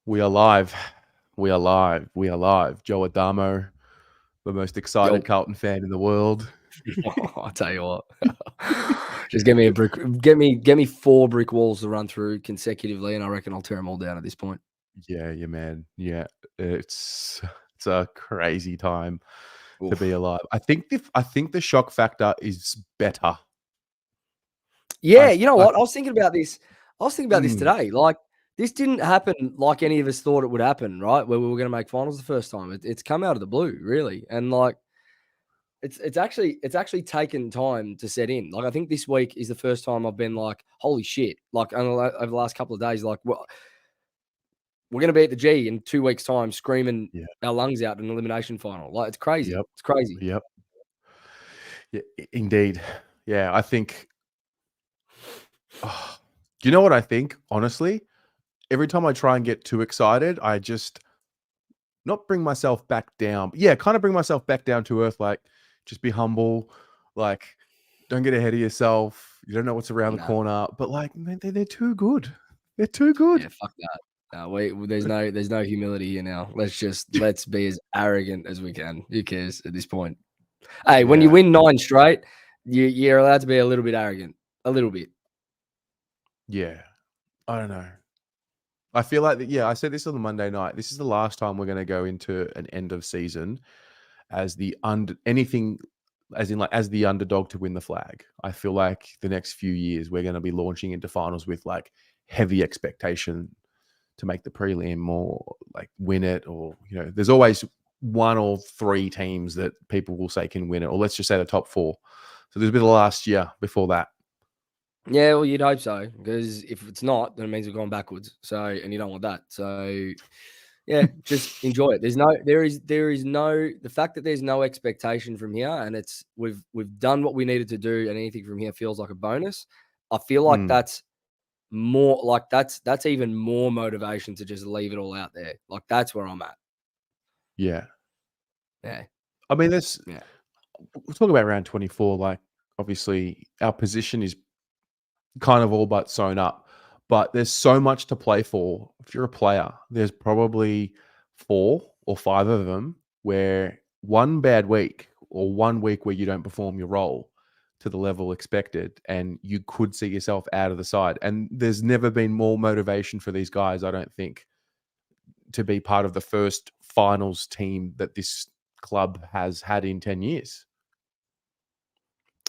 We are live. We are live. We are live. Joe Adamo, the most excited Yo. Carlton fan in the world. I'll tell you what. Just get me a brick. Get me 4 brick walls to run through consecutively, and I reckon I'll tear them all down at this point. Yeah, man. Yeah, it's a crazy time to be Oof. alive. I think the shock factor is better. Yeah, I you know I what? I was thinking about this. Today. Like, this didn't happen like any of us thought it would happen, right? Where we were going to make finals the first time. It's come out of the blue, really, and like it's actually taken time to set in. Like, I think this week is the first time I've been like, holy shit! Like, over the last couple of days, like, well, we're going to be at the G in 2 weeks' time, screaming yeah. our lungs out in an elimination final. Like, it's crazy. Yep. It's crazy. Yep. Yeah, indeed. Yeah, I think. Oh, do you know what I think? Honestly, every time I try and get too excited, I just not bring myself back down. Yeah, kind of bring myself back down to earth. Like, just be humble. Like, don't get ahead of yourself. You don't know what's around the Nah. corner. But like, man, they're too good. They're too good. Yeah, fuck that. There's no humility here now. Let's be as arrogant as we can. Who cares at this point? Hey, when you Yeah, win 9 straight, you're allowed to be a little bit arrogant. A little bit. yeah. I don't know. I feel like yeah, I said this on the Monday night. This is the last time we're going to go into an end of season as the anything as in like as the underdog to win the flag. I feel like the next few years we're going to be launching into finals with like heavy expectation to make the prelim or like win it, or there's always 1 or 3 teams that people will say can win it, or let's just say the top 4. So there's a bit of last year before that. Yeah, well, you'd hope so, because if it's not, then it means we're going backwards. So, and you don't want that. So, yeah, just enjoy it. There is no the fact that there's no expectation from here, and it's we've done what we needed to do, and anything from here feels like a bonus. I feel like that's more like that's even more motivation to just leave it all out there. Like, that's where I'm at. Yeah. Yeah. I mean, Yeah. we'll talk about round 24. Like, obviously, our position is kind of all but sewn up, but there's so much to play for. If you're a player, there's probably 4 or 5 of them where one bad week or 1 week where you don't perform your role to the level expected, and you could see yourself out of the side. And there's never been more motivation for these guys, I don't think, to be part of the first finals team that this club has had in 10 years.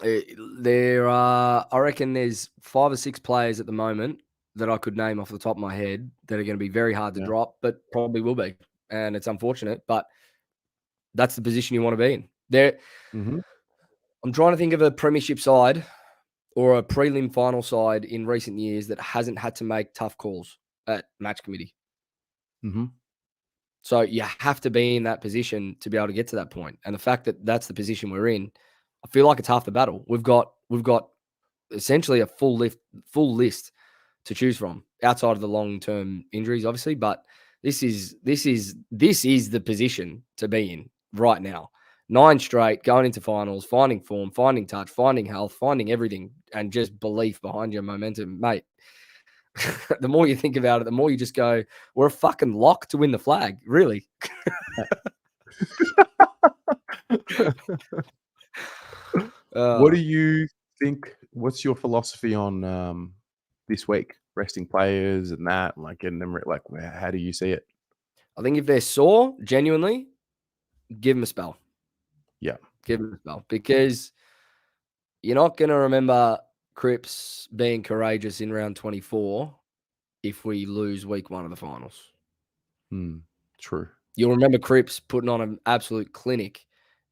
I reckon there's 5 or 6 players at the moment that I could name off the top of my head that are going to be very hard to Yeah. drop, but probably will be. And it's unfortunate, but that's the position you want to be in. There, Mm-hmm. I'm trying to think of a premiership side or a prelim final side in recent years that hasn't had to make tough calls at match committee. Mm-hmm. So you have to be in that position to be able to get to that point. And the fact that that's the position we're in, I feel like it's half the battle. We've got essentially a full list to choose from outside of the long-term injuries, obviously. But this is the position to be in right now. 9 straight, going into finals, finding form, finding touch, finding health, finding everything, and just belief behind your momentum, mate. The more you think about it, the more you just go, we're a fucking lock to win the flag, really. What do you think? What's your philosophy on this week? Resting players and that, like getting them, like, how do you see it? I think if they're sore, genuinely, give them a spell. Yeah. Give them a spell, because you're not going to remember Cripps being courageous in round 24 if we lose week 1 of the finals. True. You'll remember Cripps putting on an absolute clinic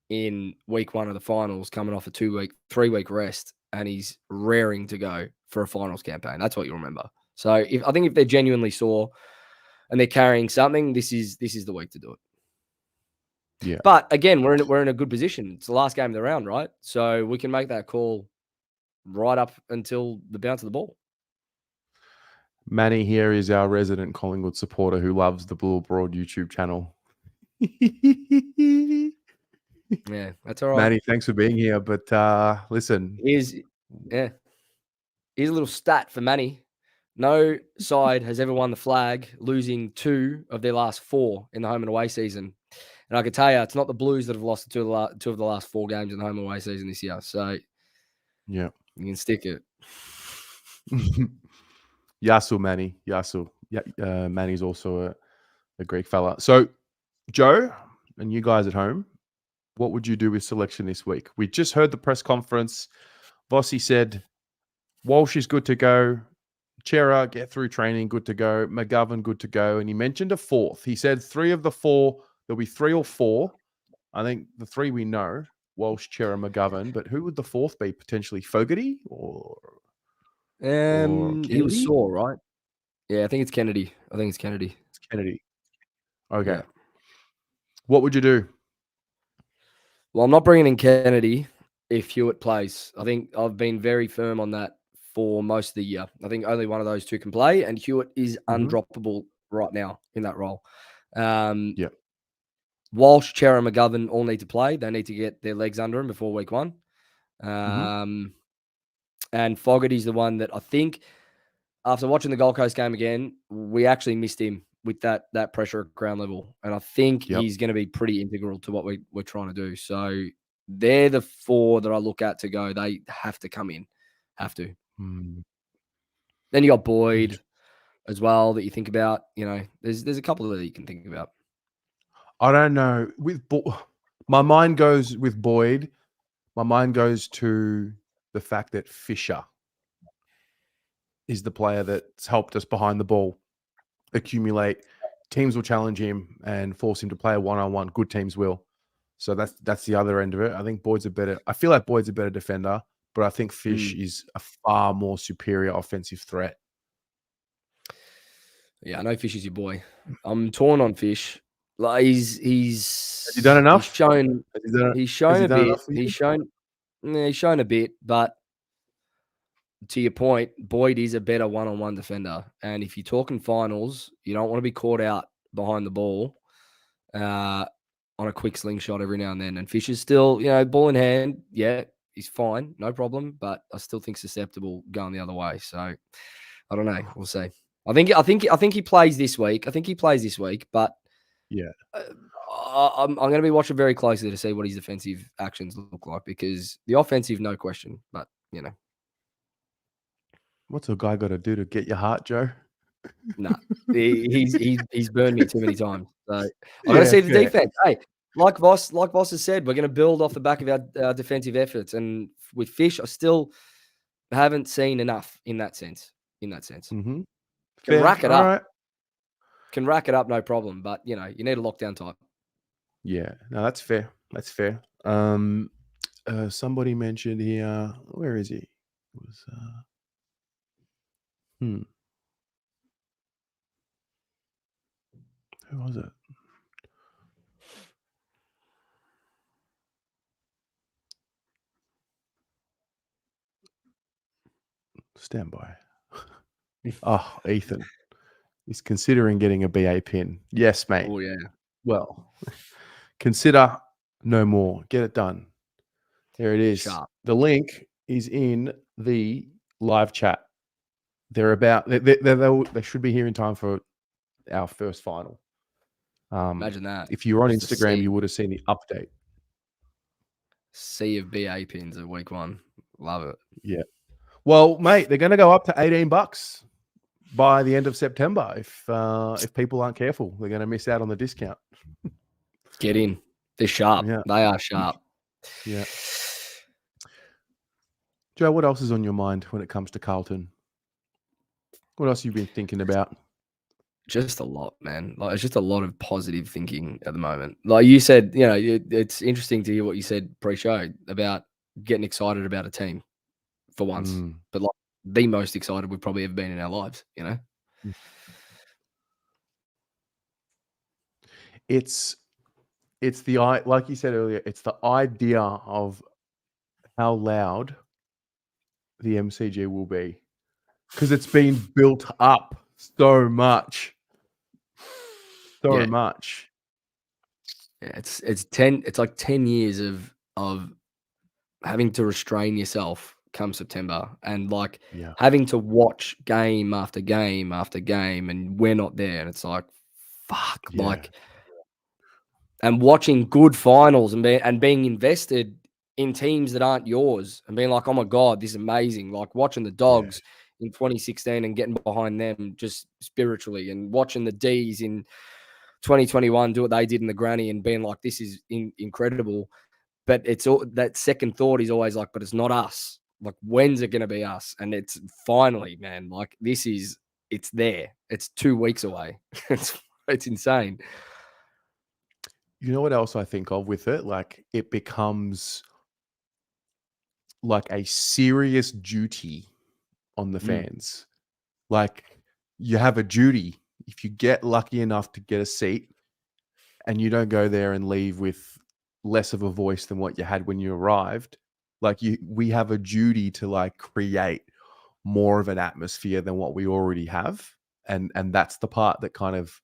in week 1 of the finals, coming off a 3-week rest, and he's raring to go for a finals campaign. That's what you'll remember. So I think if they're genuinely sore and they're carrying something, this is the week to do it. Yeah. But again, we're in a good position. It's the last game of the round, right? So we can make that call right up until the bounce of the ball. Manny here is our resident Collingwood supporter who loves the Blue Broad YouTube channel. Yeah, that's all right. Manny, thanks for being here. But listen, Here's a little stat for Manny. No side has ever won the flag, losing 2 of their last 4 in the home and away season. And I can tell you, it's not the Blues that have lost 2 of the last 4 games in the home and away season this year. So Yeah. you can stick it. Yasu Manny. Yasu. Yeah, Manny's also a Greek fella. So, Joe, and you guys at home, what would you do with selection this week? We just heard the press conference. Vossi said Walsh is good to go. Chera, get through training, good to go. McGovern, good to go. And he mentioned a fourth. He said 3 of the 4, there'll be 3 or 4. I think the 3 we know, Walsh, Chera, McGovern. But who would the fourth be? Potentially Fogarty or He was Kennedy? sore, right? Yeah, I think it's Kennedy. It's Kennedy. Okay. Yeah. What would you do? Well, I'm not bringing in Kennedy if Hewitt plays. I think I've been very firm on that for most of the year. I think only one of those 2 can play, and Hewitt is undroppable right now in that role. Yeah. Walsh, Chera, McGovern all need to play. They need to get their legs under him before week 1. And Fogarty's the one that I think, after watching the Gold Coast game again, we actually missed him with that pressure at ground level. And I think he's going to be pretty integral to what we're trying to do. So they're the 4 that I look at to go. They have to come in. Have to. Then you got Boyd as well that you think about. You know, there's a couple that you can think about. I don't know. My mind goes with Boyd. My mind goes to the fact that Fisher is the player that's helped us behind the ball accumulate. Teams will challenge him and force him to play a one-on-one. Good teams will. So that's the other end of it. I think I feel like Boyd's a better defender, but I think Fish is a far more superior offensive threat. Yeah, I know Fish is your boy. I'm torn on Fish. Like he's Has he done enough? He's shown a bit. He's shown a bit, but to your point, Boyd is a better one-on-one defender. And if you're talking finals, you don't want to be caught out behind the ball on a quick slingshot every now and then. And Fish is still, ball in hand. Yeah, he's fine, no problem. But I still think susceptible going the other way. So I don't know. We'll see. I think he plays this week. But yeah, I'm going to be watching very closely to see what his defensive actions look like, because the offensive, no question. But what's a guy got to do to get your heart, Joe? Nah, he's burned me too many times. So I got to see the defense. Hey, like Voss has said, we're going to build off the back of our defensive efforts. And with Fish, I still haven't seen enough in that sense. Mm-hmm. Can rack it up. Right. Can rack it up, no problem. But you need a lockdown type. Yeah, no, that's fair. Somebody mentioned here. Where is he? It was who was it? Stand by. Oh, Ethan. He's considering getting a BA pin. Yes, mate. Oh, yeah. Well, consider no more. Get it done. There it is. Sharp. The link is in the live chat. They should be here in time for our first final. Imagine that. If you were on Instagram, you would have seen the update. Sea of BA pins at week 1. Love it. Yeah. Well, mate, they're going to go up to $18 by the end of September. If people aren't careful, they're going to miss out on the discount. Get in. They're sharp. Yeah. They are sharp. Yeah. Joe, what else is on your mind when it comes to Carlton? What else have you been thinking about? Just a lot, man. Like, it's just a lot of positive thinking at the moment. Like you said, it's interesting to hear what you said pre-show about getting excited about a team for once. But like the most excited we've probably ever been in our lives, It's the, like you said earlier, it's the idea of how loud the MCG will be, because it's been built up so much. Much. Yeah, it's like 10 years of having to restrain yourself come September, and like Yeah. having to watch game after game after game, and we're not there, and it's like, fuck, Yeah. like, and watching good finals and being invested in teams that aren't yours, and being like, oh my god, this is amazing. Like watching the Dogs in 2016 and getting behind them just spiritually, and watching the D's in 2021 do what they did in the granny, and being like, this is incredible. But it's all that second thought is always like, but it's not us. Like, when's it going to be us? And it's finally, man, like it's there. It's 2 weeks away. It's insane. You know what else I think of with it? Like it becomes like a serious duty on the fans. Like you have a duty. If you get lucky enough to get a seat and you don't go there and leave with less of a voice than what you had when you arrived, like we have a duty to like create more of an atmosphere than what we already have. And that's the part that kind of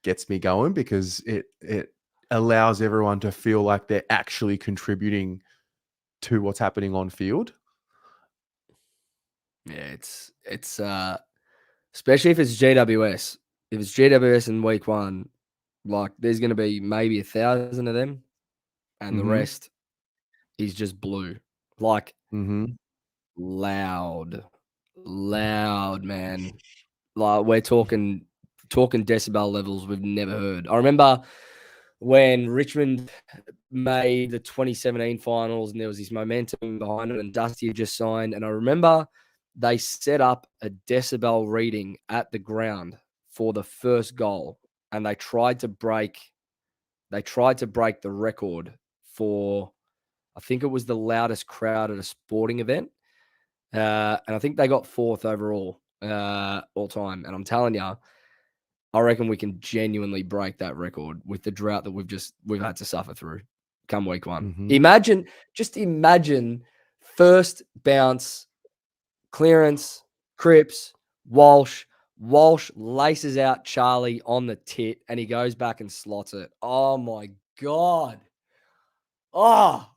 gets me going, because it allows everyone to feel like they're actually contributing to what's happening on field. Yeah, it's especially if it's GWS. If it's GWS in week 1, like there's going to be maybe 1,000 of them, and the rest is just blue. Like loud, man. Like we're talking decibel levels we've never heard. I remember when Richmond made the 2017 finals, and there was this momentum behind it, and Dusty had just signed. And I remember they set up a decibel reading at the ground for the first goal, and they tried to break the record for, I think it was the loudest crowd at a sporting event. And I think they got 4th overall all time. And I'm telling you, I reckon we can genuinely break that record with the drought that we've had to suffer through come week 1. Imagine first bounce, clearance, Cripps, Walsh laces out Charlie on the tit, and he goes back and slots it. Oh my God. Oh,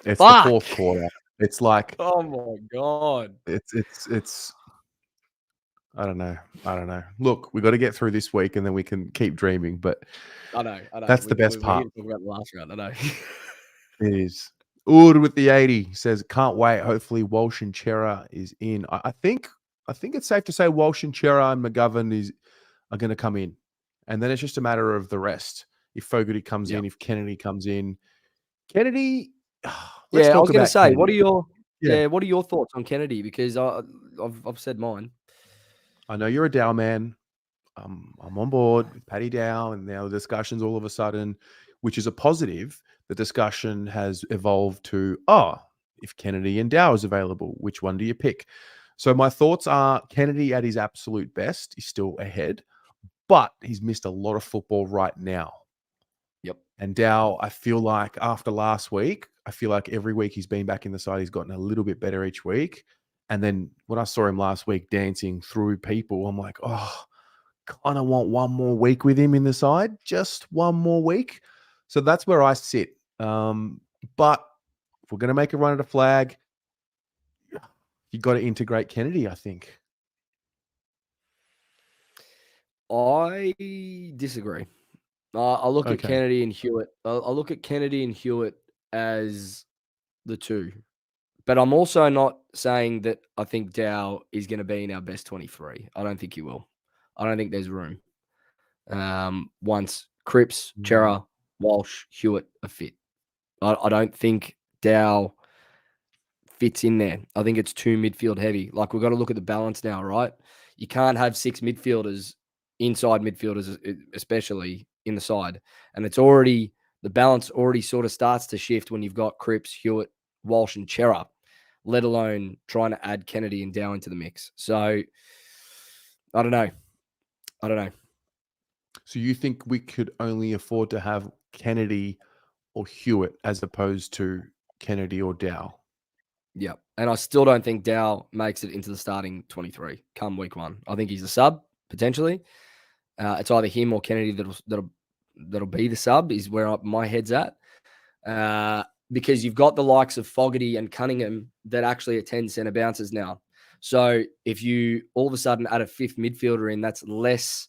It's fuck. the fourth quarter. It's like, oh my God. it's I don't know. Look, we got to get through this week and then we can keep dreaming, but I know. that's the best part. We're here to talk about the last round. I know. It is. Ood with the 80 says, can't wait. Hopefully Walsh and Chera is in. I think it's safe to say Walsh and Chera and McGovern are going to come in. And then it's just a matter of the rest. If Fogarty comes in, if Kennedy comes in. Kennedy, let's I talk was going to about say, Kennedy. what are your thoughts on Kennedy? Because I've said mine. I know you're a Dow man. I'm on board with Paddy Dow, and now the discussions all of a sudden, which is a positive, the discussion has evolved to, if Kennedy and Dow is available, which one do you pick? So my thoughts are Kennedy at his absolute best is still ahead, but he's missed a lot of football right now. Yep. And Dow, I feel like after last week, I feel like every week he's been back in the side, he's gotten a little bit better each week. And then when I saw him last week dancing through people, I'm like, kind of want one more week with him in the side, just one more week. So that's where I sit. But if we're going to make a run at a flag, you got to integrate Kennedy, I think. I disagree. I look at Kennedy and Hewitt. I look at Kennedy and Hewitt as the two. But I'm also not saying that I think Dow is going to be in our best 23. I don't think he will. I don't think there's room. Once Cripps, Chera, Walsh, Hewitt are fit. I don't think Dow fits in there. I think it's too midfield heavy. Like, we've got to look at the balance now, right? You can't have 6 midfielders, inside midfielders, especially in the side. And the balance already sort of starts to shift when you've got Cripps, Hewitt, Walsh, and Chera, let alone trying to add Kennedy and Dow into the mix. So I don't know. So you think we could only afford to have Kennedy or Hewitt as opposed to Kennedy or Dow? Yeah. And I still don't think Dow makes it into the starting 23 come week 1. I think he's a sub, potentially. It's either him or Kennedy that'll be the sub, is where my head's at. because you've got the likes of Fogarty and Cunningham that actually are 10 centre bounces now. So if you all of a sudden add a fifth midfielder in, that's less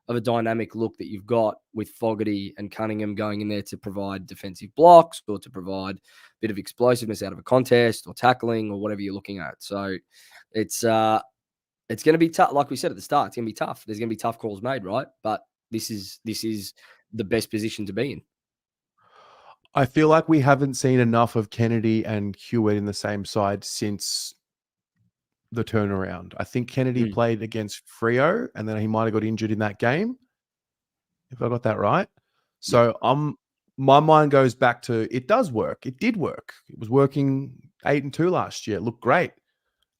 of a dynamic look that you've got with Fogarty and Cunningham going in there to provide defensive blocks or to provide a bit of explosiveness out of a contest or tackling or whatever you're looking at. So it's going to be tough. Like we said at the start, it's going to be tough. There's going to be tough calls made, right? But this is the best position to be in. I feel like we haven't seen enough of Kennedy and Hewitt in the same side since the turnaround. I think Kennedy played against Freo, and then he might have got injured in that game, if I got that right. So my mind goes back to, it does work. It did work. It was working 8-2 last year. It looked great.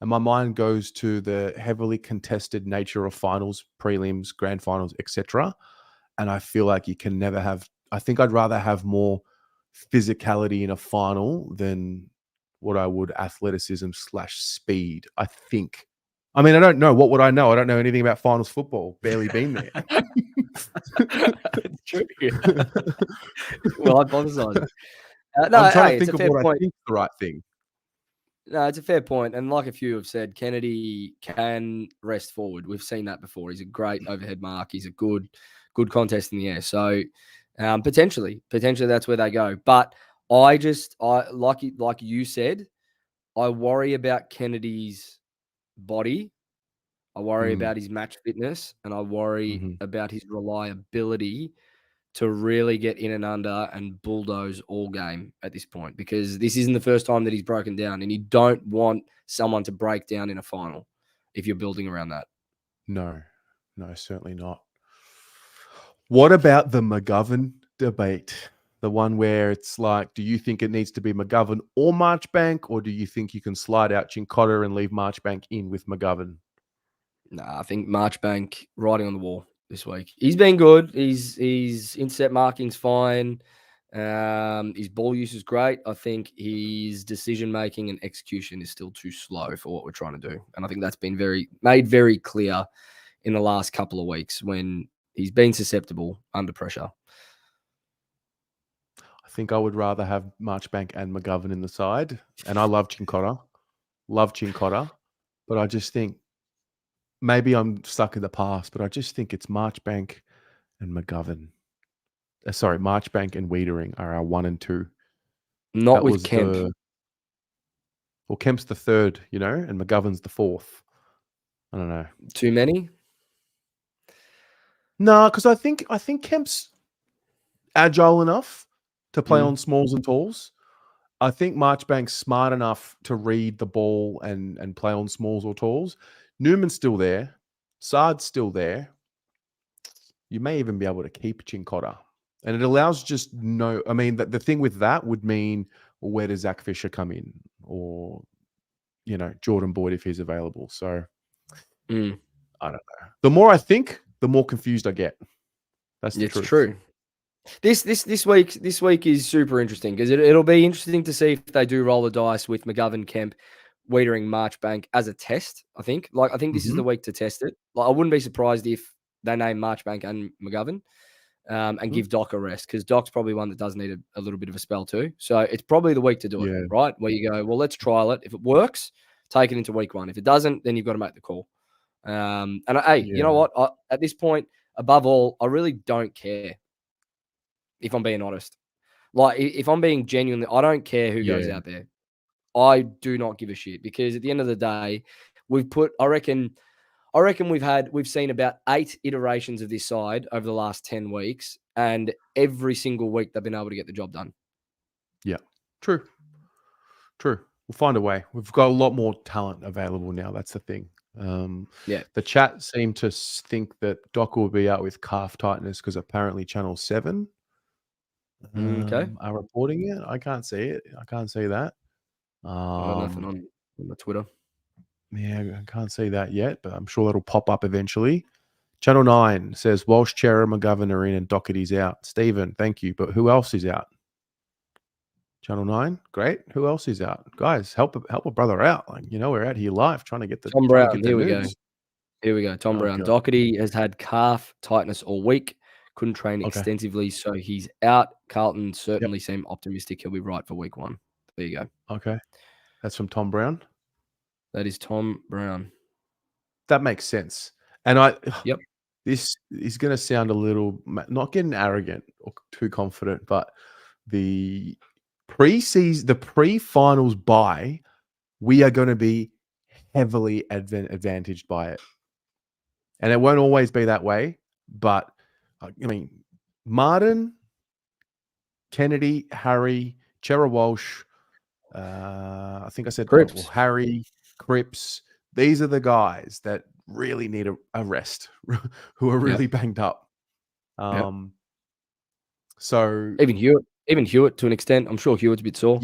And my mind goes to the heavily contested nature of finals, prelims, grand finals, etc. And I feel like you can never have, I think I'd rather have more physicality in a final than what I would athleticism / speed, I think. I mean, I don't know. What would I know? I don't know anything about finals football. Barely been there. It's true. Well, hypothesizing. No, I'm trying to it's think a of fair what point. I think is the right thing. No, it's a fair point. And like a few have said, Kennedy can rest forward. We've seen that before. He's a great overhead mark. He's a good contest in the air. So potentially that's where they go. But I like you said, I worry about Kennedy's body. I worry about his match fitness, and I worry about his reliability to really get in and under and bulldoze all game at this point, because this isn't the first time that he's broken down, and you don't want someone to break down in a final if you're building around that. No, certainly not. What about the McGovern debate? The one where it's like, do you think it needs to be McGovern or Marchbank, or do you think you can slide out Cincotta and leave Marchbank in with McGovern? Nah, I think Marchbank writing on the wall this week. He's been good. His intercept marking's fine. His ball use is great. I think his decision making and execution is still too slow for what we're trying to do, and I think that's been made very clear in the last couple of weeks when he's been susceptible under pressure. I think I would rather have Marchbank and McGovern in the side, and I love Cincotta, but I just think maybe I'm stuck in the past, but I just think it's Marchbank and McGovern. Marchbank and Wiedering are our 1 and 2. Not with Kemp. Well, Kemp's the third, and McGovern's the fourth. I don't know. Too many? No, because I think Kemp's agile enough to play on smalls and talls. I think Marchbank's smart enough to read the ball and play on smalls or talls. Newman's still there. Sard's still there. You may even be able to keep Cincotta. And it allows the thing with that would mean, well, where does Zach Fisher come in? Or, Jordan Boyd if he's available. So, I don't know. The more I think, the more confused I get. That's the truth. It's true. This week is super interesting because it'll be interesting to see if they do roll the dice with McGovern, Kemp, Wiedering, Marchbank as a test. I think this is the week to test it. I wouldn't be surprised if they name Marchbank and McGovern and give Doc a rest, because Doc's probably one that does need a little bit of a spell too. So it's probably the week to do it, right? Where you go, well, let's trial it. If it works, take it into week 1. If it doesn't, then you've got to make the call. You know what? At this point, above all, I really don't care. If I'm being honest, if I'm being genuinely, I don't care who goes out there. I do not give a shit, because at the end of the day, I reckon we've seen about 8 iterations of this side over the last 10 weeks, and every single week they've been able to get the job done. Yeah, true. We'll find a way. We've got a lot more talent available now. That's the thing. The chat seemed to think that Doc will be out with calf tightness because apparently Channel 7 are reporting it. I can't see it. I can't see that. I got nothing on the Twitter. Yeah, I can't see that yet, but I'm sure that'll pop up eventually. Channel 9 says Walsh, Chera, McGovern are in and Doherty's out. Stephen, thank you. But who else is out? Channel 9, great. Who else is out? Guys, help a brother out. We're out here live trying to get the Tom Brown. Here we go. Tom Brown. God. Doherty has had calf tightness all week. Couldn't train Okay. extensively, so he's out. Carlton certainly seem optimistic he'll be right for week 1. There you go. Okay. That's from Tom Brown. That is Tom Brown. That makes sense. And Yep. this is going to sound a little, not getting arrogant or too confident, but the pre-finals bye, we are going to be heavily advantaged by it. And it won't always be that way, but I mean, Martin, Kennedy, Harry, Chera Walsh, I think I said Cripps. Harry, Cripps. These are the guys that really need a rest, who are really banged up. So even Hewitt to an extent. I'm sure Hewitt's a bit sore.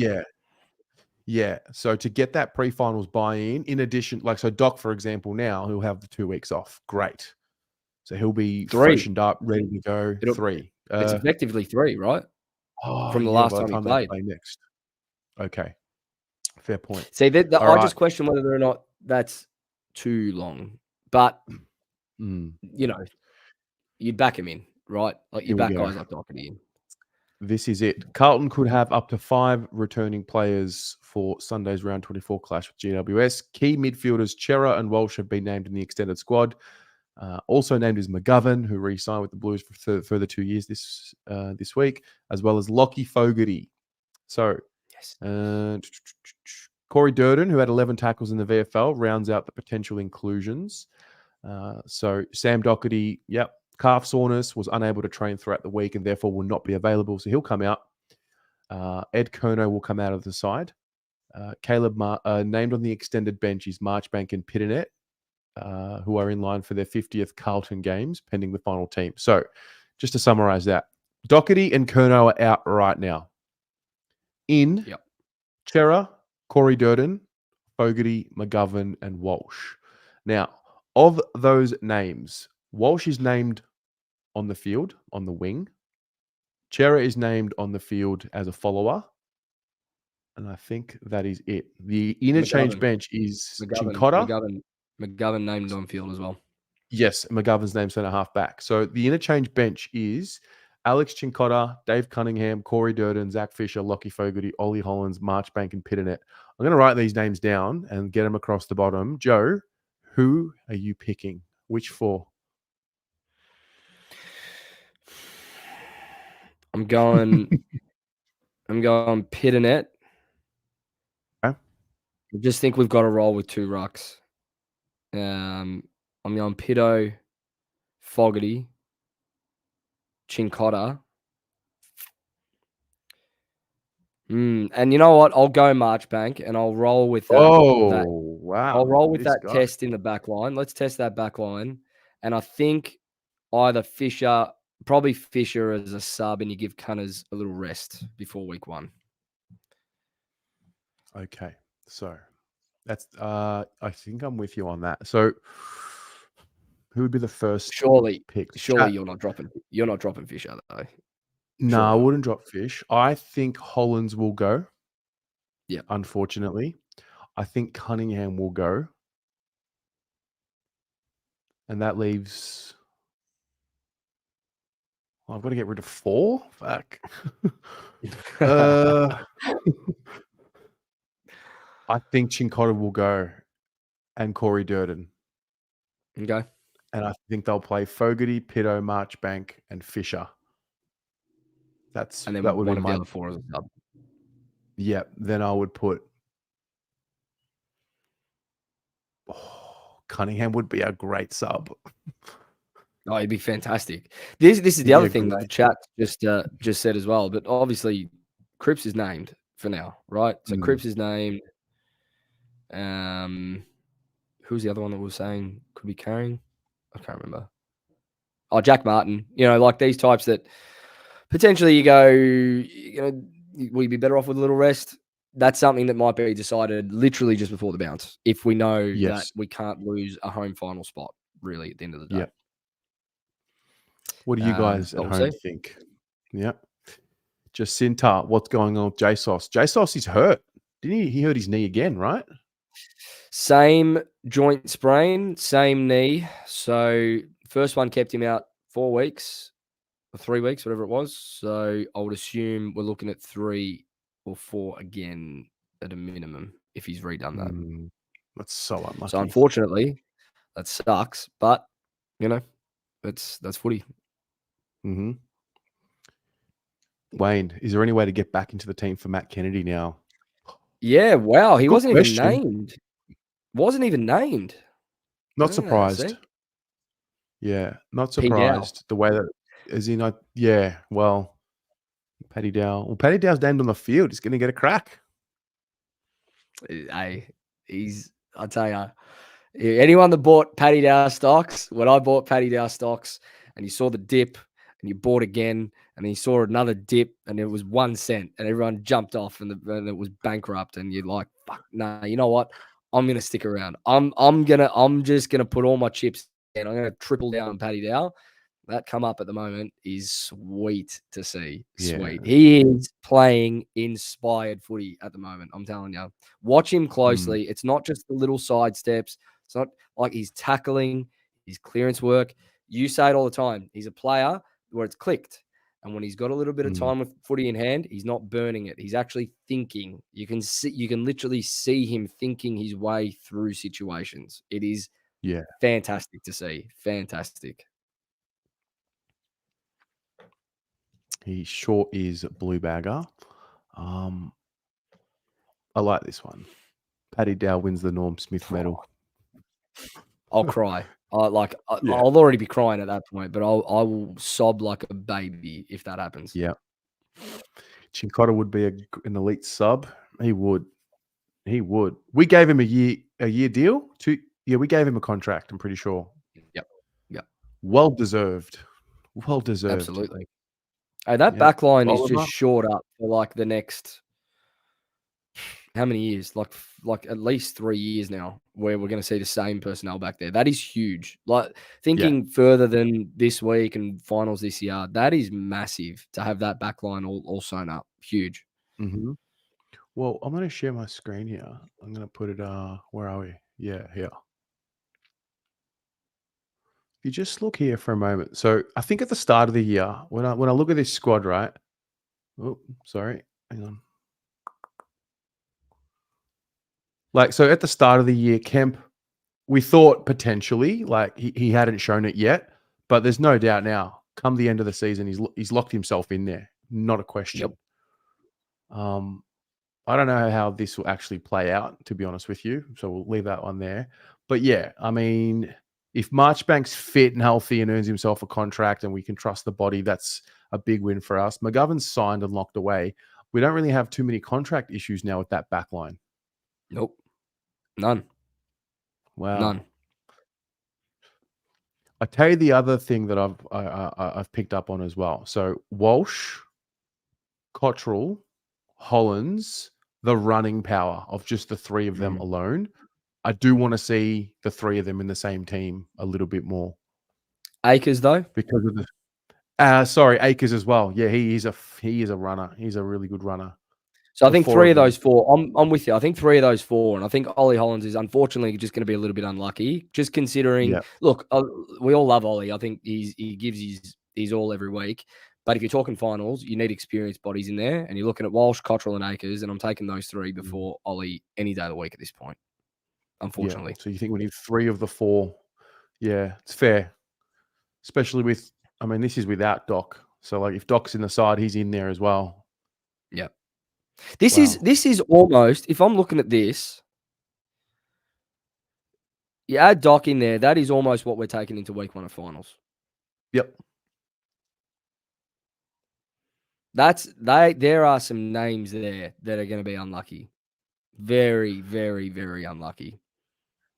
Yeah. So to get that pre-finals buy-in, in addition, like so Doc, for example, now he'll have the 2 weeks off. Great. So he'll be 3. freshened up, ready to go. 3. It's effectively 3, right? From the yeah, last by the time he they played. play next. Okay. Fair point. See, I just question whether or not that's too long. But, you know, you'd back him in, right? Like, you back guys like Doherty in. This is it. Carlton could have up to 5 returning players for Sunday's round 24 clash with GWS. Key midfielders Chera and Walsh have been named in the extended squad. Also named is McGovern, who re-signed with the Blues for further 2 years this week, as well as Lockie Fogarty. So, Corey Durden, who had 11 tackles in the VFL, rounds out the potential inclusions. So Sam Doherty, calf soreness, was unable to train throughout the week and therefore will not be available. So he'll come out. Ed Kerno will come out of the side. Caleb named on the extended bench is Marchbank and Pitternet, who are in line for their 50th Carlton games, pending the final team. So just to summarize that, Doherty and Kerno are out right now. In Chera, Corey Durden, Fogarty, McGovern, and Walsh. Now, of those names, Walsh is named on the field, on the wing. Chera is named on the field as a follower. And I think that is it. The interchange bench is Chincotta. McGovern named on field as well. Yes, McGovern's named centre half back. So the interchange bench is Alex Chincotta, Dave Cunningham, Corey Durden, Zach Fisher, Lockie Fogarty, Ollie Hollins, Marchbank, and Pitternet. I'm going to write these names down and get them across the bottom. Joe, who are you picking? Which 4? I'm going Pitternet. Okay. I just think we've got to roll with 2 rucks. I'm going Pitto, Fogarty, Chincotta. And you know what? I'll go Marchbank and I'll roll with that. Wow. I'll roll with that test in the back line. Let's test that back line. And I think either probably Fisher as a sub, and you give Cunners a little rest before week 1. Okay. So that's I think I'm with you on that. So who would be the first pick? Surely you're not dropping Fisher though. No, I wouldn't drop Fish. I think Hollins will go. Yeah. Unfortunately. I think Cunningham will go. And that leaves... I've got to get rid of 4? Fuck. I think Chincotta will go and Corey Durden. Okay. And I think they'll play Fogarty, Pitto, Marchbank, and Fisher. And then that would one be of the other 4 as a sub. Yeah, then I would put... Cunningham would be a great sub. Oh, he'd be fantastic. This is the other thing that the chat just said as well. But obviously, Cripps is named for now, right? So Cripps is named. Who's the other one that we were saying could be carrying? I can't remember. Oh, Jack Martin. You know, like these types that potentially you go, will you be better off with a little rest? That's something that might be decided literally just before the bounce if we know that we can't lose a home final spot, really, at the end of the day. Yeah. What do you guys at home think? Yeah. Jacinta, what's going on with JSOS? JSOS is hurt. Didn't he? He hurt his knee again, right? Same joint sprain, same knee. So first one kept him out 4 weeks. or 3 weeks, whatever it was. So I would assume we're looking at 3 or 4 again at a minimum if he's redone that. That's so So unlucky. unfortunately, that sucks. But that's footy. Mm-hmm. Wayne, is there any way to get back into the team for Matt Kennedy now? Yeah, wow. He Good wasn't even question. named. Wasn't even named. Not surprised. See? Yeah, not P. Dow. surprised. The way that, as in, yeah, well, Paddy Dow. Well, Paddy Dow's named on the field. He's going to get a crack. Hey, I'll tell you, anyone that bought Paddy Dow stocks, when I bought Paddy Dow stocks and you saw the dip and you bought again and then you saw another dip and it was 1 cent and everyone jumped off and it was bankrupt and you're like, fuck, nah, you know what? I'm going to stick around. I'm just going to put all my chips in. I'm going to triple down on Paddy Dow. That come up at the moment is sweet to see. Sweet. Yeah. He is playing inspired footy at the moment. I'm telling you. Watch him closely. It's not just the little side steps. It's not like he's tackling, his clearance work. You say it all the time. He's a player where it's clicked. And when he's got a little bit of time with footy in hand, he's not burning it. He's actually thinking. You can literally see him thinking his way through situations. It is fantastic to see. Fantastic. He sure is blue bagger. I like this one. Paddy Dow wins the Norm Smith medal. I'll cry. I'll already be crying at that point, but I will sob like a baby if that happens. Yeah. Chincotta would be an elite sub. He would. We gave him a year deal. We gave him a contract, I'm pretty sure. Yep. Well deserved. Absolutely. Hey, that back line is just shored up for like the next how many years? Like at least 3 years now, where we're going to see the same personnel back there. That is huge. Like thinking further than this week and finals this year, that is massive to have that back line all sewn up. Huge. Mm-hmm. Well, I'm going to share my screen here. I'm going to put it, where are we? Yeah, here. You just look here for a moment. So I think at the start of the year, when I look at this squad, right? Oh, sorry. Hang on. Like, so at the start of the year, Kemp, we thought potentially, like he hadn't shown it yet, but there's no doubt now. Come the end of the season, he's locked himself in there. Not a question. Yep. I don't know how this will actually play out, to be honest with you. So we'll leave that one there. But yeah, I mean, if Marchbank's fit and healthy and earns himself a contract and we can trust the body, that's a big win for us. McGovern's signed and locked away. We don't really have too many contract issues now with that back line. Nope. None. Wow. None. I tell you the other thing that I've picked up on as well. So Walsh, Cottrell, Hollins, the running power of just the three of them alone. I do want to see the three of them in the same team a little bit more. Akers though, because of the Akers as well. Yeah, he is a runner. He's a really good runner. So I think 3 of those 4. I'm with you. I think 3 of those 4, and I think Ollie Hollins is unfortunately just going to be a little bit unlucky. Just considering, look, we all love Ollie. I think he gives his all every week. But if you're talking finals, you need experienced bodies in there, and you're looking at Walsh, Cottrell, and Akers, and I'm taking those 3 before Ollie any day of the week at this point. Unfortunately. Yeah. So you think we need 3 of the 4? Yeah, it's fair. Especially with, I mean, this is without Doc. So like, if Doc's in the side, he's in there as well. Yeah. This is almost, if I'm looking at this, you add Doc in there, that is almost what we're taking into week 1 of finals. Yep. There are some names there that are going to be unlucky. Very, very, very unlucky.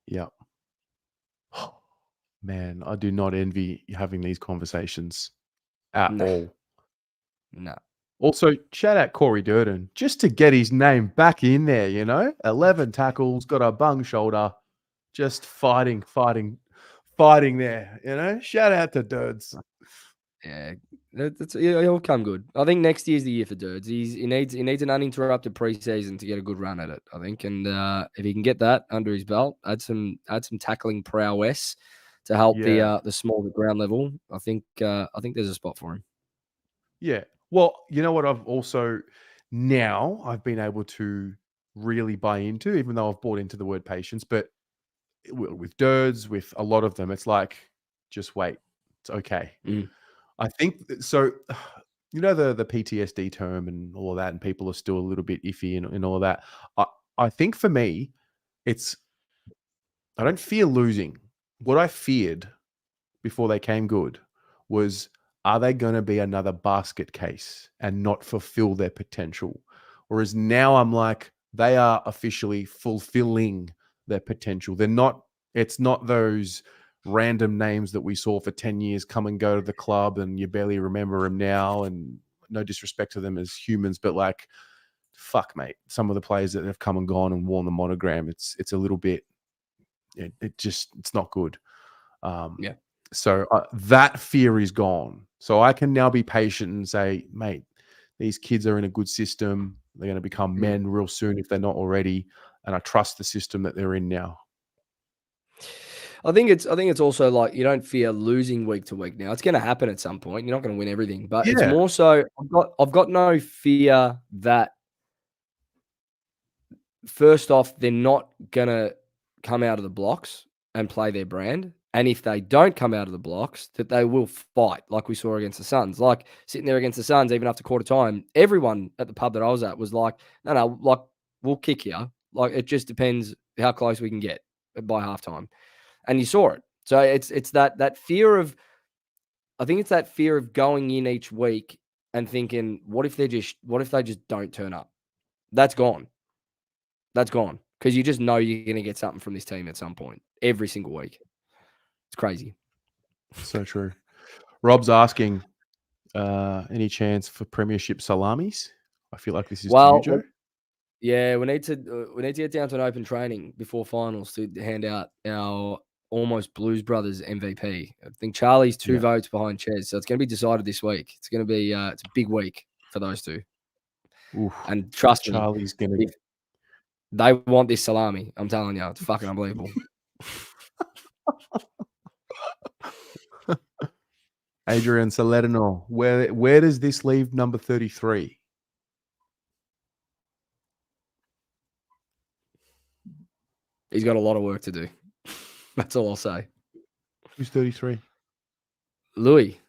Yeah. Man, I do not envy having these conversations at all. No. Also, shout out Corey Durden, just to get his name back in there, 11 tackles, got a bung shoulder, just fighting there, Shout out to Durds. Yeah, he'll come good. I think next year's the year for Durds. He needs an uninterrupted preseason to get a good run at it, I think. And if he can get that under his belt, add some tackling prowess to help the smaller ground level, I think there's a spot for him. Yeah. Well, you know what I've also now I've been able to really buy into, even though I've bought into the word patience, but with Dirds, with a lot of them, it's like, just wait. It's okay. Mm. I think so. You know the PTSD term and all of that, and people are still a little bit iffy and all of that. I think for me, it's I don't fear losing. What I feared before they came good was, are they going to be another basket case and not fulfill their potential? Whereas now I'm like, they are officially fulfilling their potential. They're not, it's not those random names that we saw for 10 years come and go to the club and you barely remember them now. And no disrespect to them as humans, but like, fuck, mate, some of the players that have come and gone and worn the monogram, it's a little bit, it's not good. Yeah. So that fear is gone. So I can now be patient and say, mate, these kids are in a good system. They're going to become men real soon if they're not already. And I trust the system that they're in now. I think it's also like you don't fear losing week to week now. It's going to happen at some point. You're not going to win everything, but it's Yeah. more so I've got no fear that first off they're not going to come out of the blocks and play their brand. And if they don't come out of the blocks, that they will fight like we saw against the Suns. Like sitting there against the Suns, even after quarter time, everyone at the pub that I was at was like, no, like we'll kick you. Like it just depends how close we can get by halftime. And you saw it. So it's that fear of, I think it's that fear of going in each week and thinking, what if they just don't turn up? That's gone. That's gone. Because you just know you're going to get something from this team at some point every single week. It's crazy. So true. Rob's asking, any chance for premiership salamis? I feel like this is to you, Joe. Yeah, we need to get down to an open training before finals to hand out our almost Blues Brothers MVP. I think Charlie's 2 votes behind Ches, so it's going to be decided this week. It's going to be it's a big week for those two. Oof, and trust Charlie's me, going to. they want this salami. I'm telling you, it's fucking unbelievable. Adrian Salerno, where does this leave number 33? He's got a lot of work to do. That's all I'll say. Who's 33? Louis.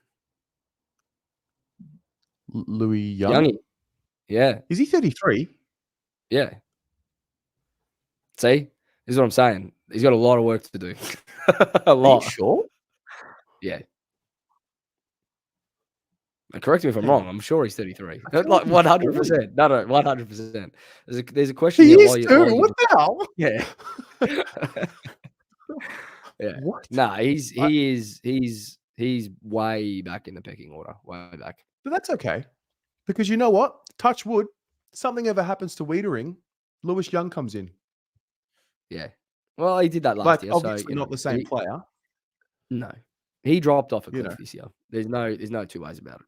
Louis Young? Youngie. Yeah. Is he 33? Yeah. See? This is what I'm saying. He's got a lot of work to do. A lot. Are you sure? Yeah. And correct me if I'm wrong. I'm sure he's 33. Like 100%. No, 100%. There's a question he here. Is too. What the hell? Yeah. Yeah. What? Nah, he's way back in the pecking order. Way back. But that's okay. Because you know what? Touch wood. Something ever happens to Wiedering, Lewis Young comes in. Yeah. Well, he did that last year. Obviously so, not the same player. No. He dropped off a cliff this year. There's no two ways about it.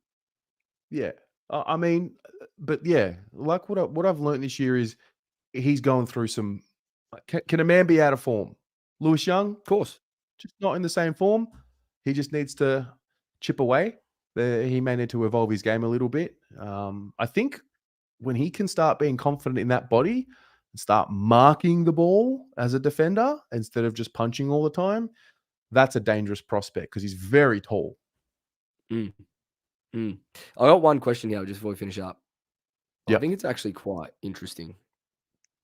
Yeah. I mean, but yeah, like what I've learned this year is he's going through some. Can a man be out of form? Lewis Young, Of course. just not in the same form. He just needs to chip away. He may need to evolve his game a little bit. I think when he can start being confident in that body and start marking the ball as a defender instead of just punching all the time, that's a dangerous prospect because he's very tall. I got one question here just before we finish up. Yep. I think it's actually quite interesting.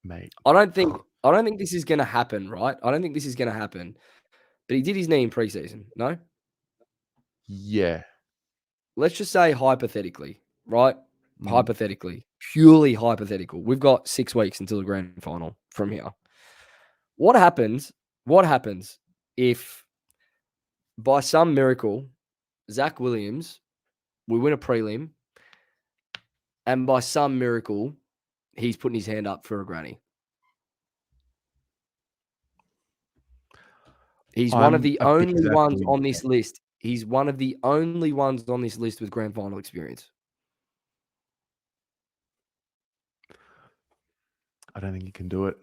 Mate. I don't think this is going to happen, right? I don't think this is going to happen. But he did his knee in preseason, no? Yeah. Let's just say hypothetically, right? Hypothetically, purely hypothetical. We've got 6 weeks until the grand final from here. What happens if by some miracle, Zach Williams, we win a prelim, and by some miracle, he's putting his hand up for a granny? He's one of the only ones on this list. He's one of the only ones on this list with grand final experience. I don't think he can do it.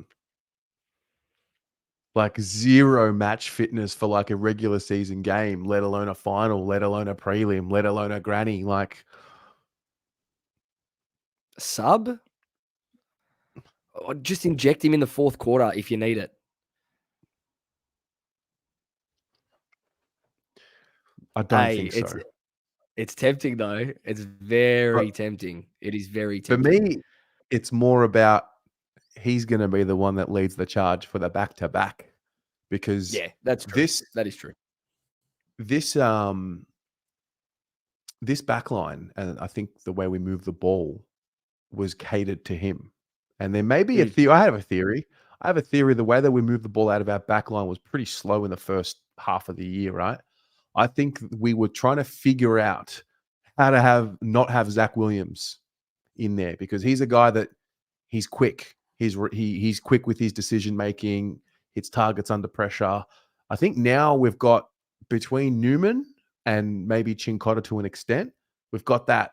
Like zero match fitness for like a regular season game, let alone a final, let alone a prelim, let alone a granny. Like, Sub? Or just inject him in the fourth quarter if you need it. I don't think so. It's tempting though. It's very But tempting. It is very for tempting. me, it's more about he's going to be the one that leads the charge for the back-to-back because Yeah, that's true. That is true. This back line, and I think the way we move the ball was catered to him. And there may be a theory. I have a theory. The way that we moved the ball out of our back line was pretty slow in the first half of the year, right? I think we were trying to figure out how to not have Zach Williams in there because he's a guy that he's quick. He's quick with his decision making, hits targets under pressure. I think now we've got between Newman and maybe Chincotta to an extent, we've got that,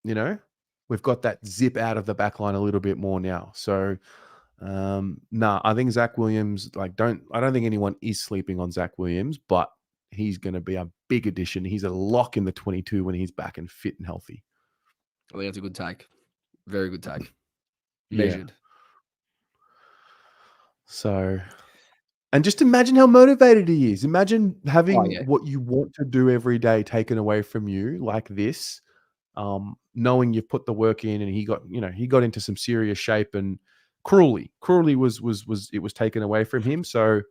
we've got that zip out of the back line a little bit more now. So, I think Zach Williams, I don't think anyone is sleeping on Zach Williams, but he's going to be a big addition. He's a lock in the 22 when he's back and fit and healthy. I think that's a good take. Very good take. Yeah. Measured. So, and just imagine how motivated he is. Imagine having what you want to do every day taken away from you like this, knowing you've put the work in, and he got into some serious shape, and cruelly was taken away from him. So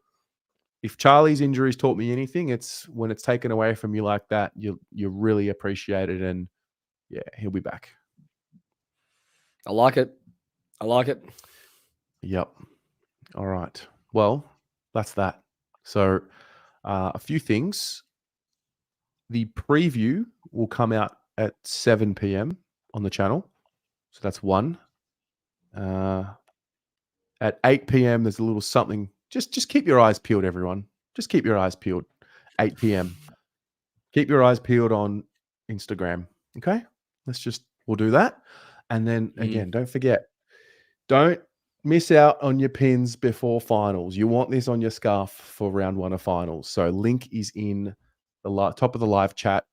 if Charlie's injuries taught me anything, it's when it's taken away from you like that, you really appreciate it, and yeah, he'll be back. I like it. Yep. All right. Well, that's that. So a few things. The preview will come out at 7 p.m. on the channel. So that's one. At 8 p.m., there's a little something. Just keep your eyes peeled, everyone. Just keep your eyes peeled. 8 p.m. Keep your eyes peeled on Instagram. Okay? We'll do that. And then again, don't forget, don't miss out on your pins before finals. You want this on your scarf for round 1 of finals. So link is in the top of the live chat.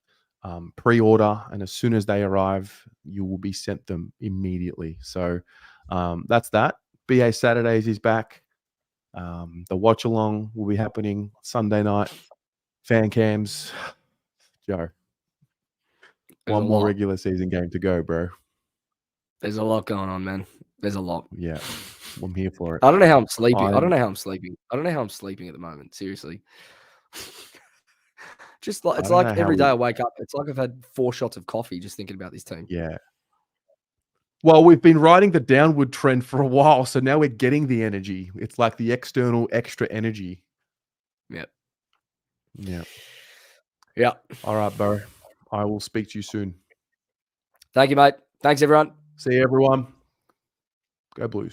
Pre-order, and as soon as they arrive, you will be sent them immediately. So that's that. BA Saturdays is back. The watch along will be happening Sunday night. Fan cams. Joe. One more regular season game to go, bro. There's a lot going on, man. There's a lot. Yeah. I'm here for it. I don't know how I'm sleeping. I don't know how I'm sleeping. I don't know how I'm sleeping at the moment. Seriously. Just like it's like every day I wake up, it's like I've had 4 shots of coffee just thinking about this team. Yeah. Well, we've been riding the downward trend for a while, so now we're getting the energy. It's like the external extra energy. Yep. Yeah. Yeah. All right, bro. I will speak to you soon. Thank you, mate. Thanks, everyone. See you, everyone. Go Blues.